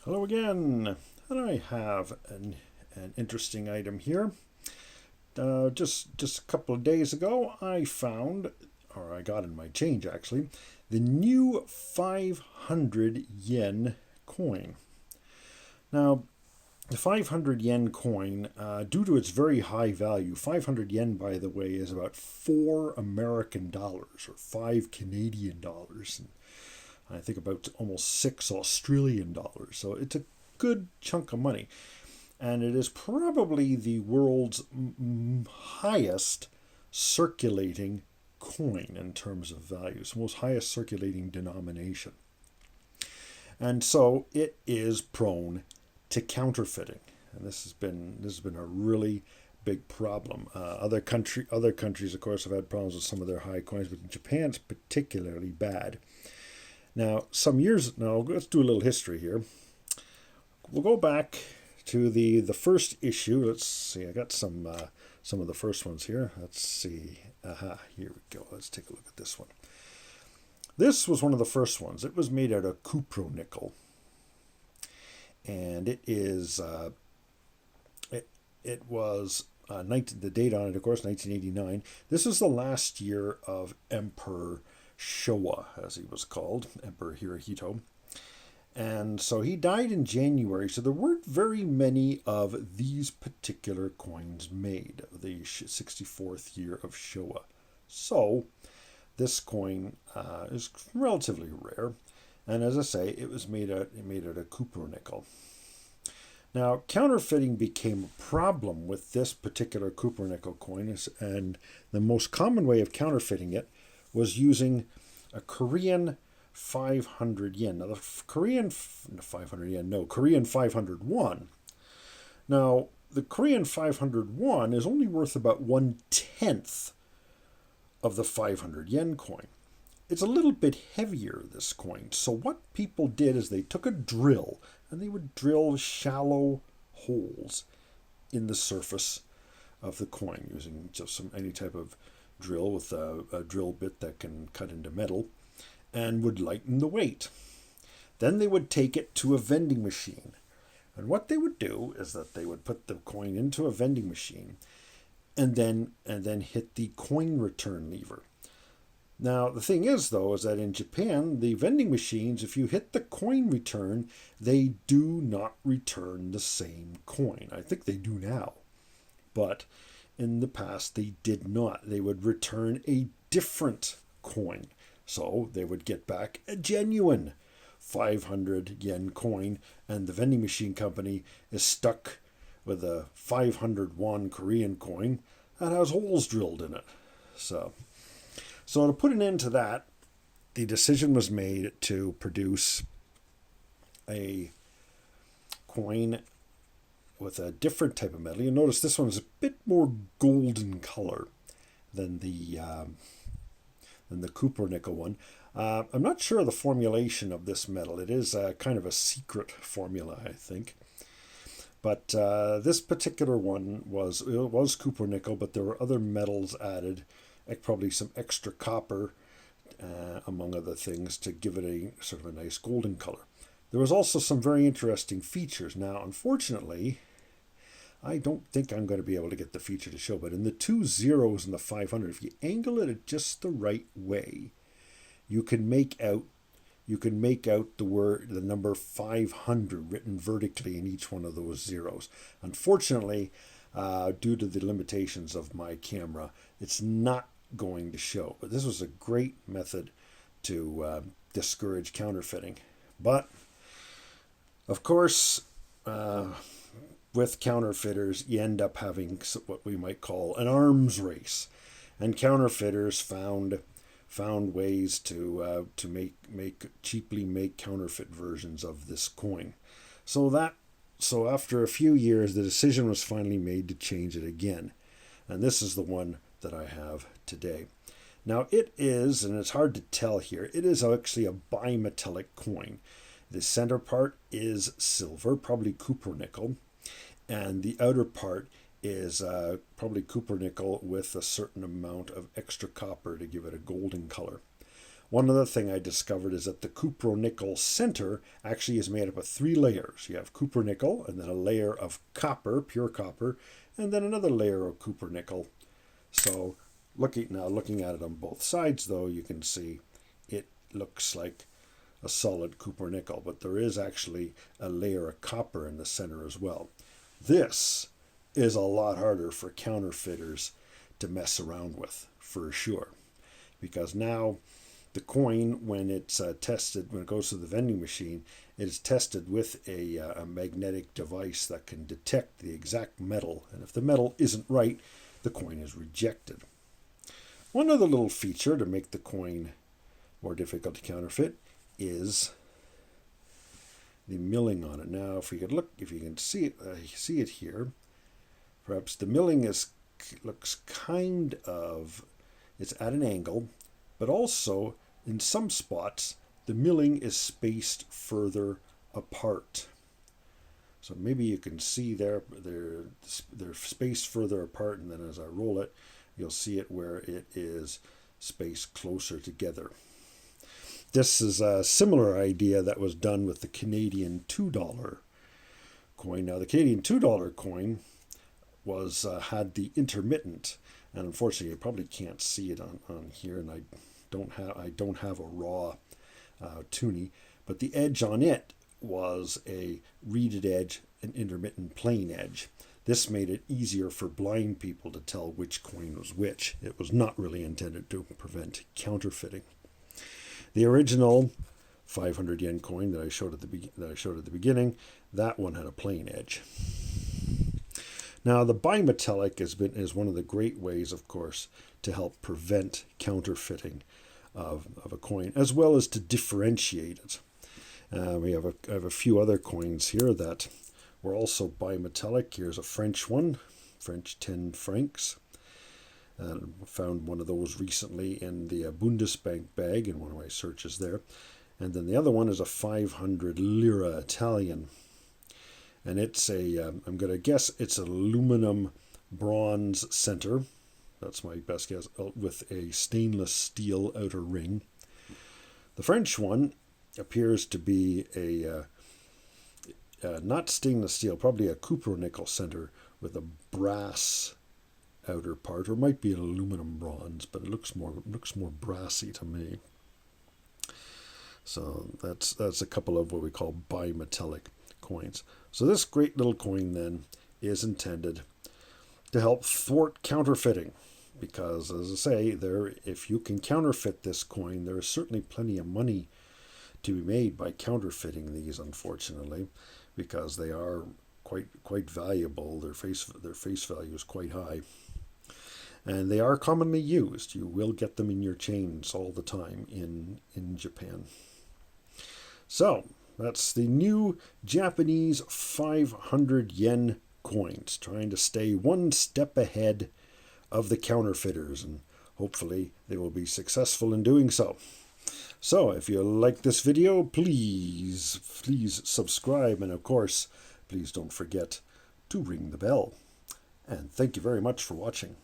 Hello again, and I have an interesting item here. Just a couple of days ago, I found, or I got in my change actually, the new 500 yen coin. Now, the 500 yen coin, due to its very high value, 500 yen, by the way, is about $4 American or $5 Canadian, and I think about almost $6 Australian. So it's a good chunk of money. And it is probably the world's highest circulating coin in terms of values, most highest circulating denomination. And so it is prone to counterfeiting. And this has been a really big problem. Other countries, of course, have had problems with some of their high coins, but in Japan it's particularly bad. Now, let's do a little history here. We'll go back to the first issue. Let's see, I got some of the first ones here. Let's see. Here we go. Let's take a look at this one. This was one of the first ones. It was made out of cupronickel, and it is it was the date on it, of course, 1989. This is the last year of Emperor Showa, as he was called, Emperor Hirohito. And so he died in January, so there weren't very many of these particular coins made, the 64th year of Showa. So this coin is relatively rare, and as I say, it was made out of cupronickel. Now, counterfeiting became a problem with this particular cupronickel coin, and the most common way of counterfeiting it was using a Korean 500 yen. Now, the Korean 501. Now, the Korean 501 is only worth about 1/10 of the 500 yen coin. It's a little bit heavier, this coin. So what people did is they took a drill and they would drill shallow holes in the surface of the coin using just any type of drill with a drill bit that can cut into metal, and would lighten the weight. Then they would take it to a vending machine. And what they would do is that they would put the coin into a vending machine and then hit the coin return lever. Now, the thing is, though, is that in Japan, the vending machines, if you hit the coin return, they do not return the same coin. I think they do now. But in the past, they did not. They would return a different coin. So they would get back a genuine 500 yen coin, and the vending machine company is stuck with a 500 won Korean coin that has holes drilled in it. So to put an end to that, the decision was made to produce a coin with a different type of metal. You'll notice this one is a bit more golden color than the cupronickel one. I'm not sure of the formulation of this metal. It is kind of a secret formula, I think. But this particular one was cupronickel, but there were other metals added, like probably some extra copper, among other things, to give it a sort of a nice golden color. There was also some very interesting features. Now, unfortunately, I don't think I'm going to be able to get the feature to show, but in the 2 zeros in the 500, if you angle it at just the right way, you can make out the number 500 written vertically in each one of those zeros. Unfortunately, due to the limitations of my camera, it's not going to show. But this was a great method to discourage counterfeiting. But of course, with counterfeiters, you end up having what we might call an arms race, and counterfeiters found ways to cheaply make counterfeit versions of this coin. So after a few years, the decision was finally made to change it again, and this is the one that I have today. Now it is, and it's hard to tell here, it is actually a bimetallic coin. The center part is silver, probably cupronickel, and the outer part is probably cupronickel with a certain amount of extra copper to give it a golden color. One other thing I discovered is that the cupronickel center actually is made up of 3 layers. You have cupronickel, and then a layer of copper, pure copper, and then another layer of cupronickel. So looking at it on both sides, though, you can see it looks like a solid cupronickel, but there is actually a layer of copper in the center as well. This is a lot harder for counterfeiters to mess around with, for sure, because now the coin, when it's tested, when it goes to the vending machine, it is tested with a magnetic device that can detect the exact metal, and if the metal isn't right, the coin is rejected. One other little feature to make the coin more difficult to counterfeit is the milling on it. Now, if you can see it here, perhaps the milling looks kind of, it's at an angle, but also in some spots the milling is spaced further apart. So maybe you can see they're spaced further apart, and then as I roll it, you'll see it where it is spaced closer together. This is a similar idea that was done with the Canadian $2 coin. Now, the Canadian $2 coin had the intermittent, and unfortunately you probably can't see it on here, and I don't have a raw toonie, but the edge on it was a reeded edge, an intermittent plain edge. This made it easier for blind people to tell which coin was which. It was not really intended to prevent counterfeiting. The original 500 yen coin that I showed at the beginning, that one had a plain edge. Now, the bimetallic is one of the great ways, of course, to help prevent counterfeiting of a coin, as well as to differentiate it. I have a few other coins here that were also bimetallic. Here's a French one, French 10 francs. Found one of those recently in the Bundesbank bag in one of my searches there. And then the other one is a 500 lira Italian. And it's I'm going to guess it's an aluminum bronze center. That's my best guess, with a stainless steel outer ring. The French one appears to be not stainless steel, probably a cupronickel center with a brass outer part, or might be an aluminum bronze, but it looks more brassy to me. So that's a couple of what we call bimetallic coins. So this great little coin then is intended to help thwart counterfeiting, because, as I say, if you can counterfeit this coin, there is certainly plenty of money to be made by counterfeiting these, unfortunately, because they are quite valuable. Their face value is quite high. And they are commonly used. You will get them in your chains all the time in Japan. So, that's the new Japanese 500 yen coins, trying to stay one step ahead of the counterfeiters, and hopefully they will be successful in doing so. So, if you like this video, please subscribe, and of course, please don't forget to ring the bell. And thank you very much for watching.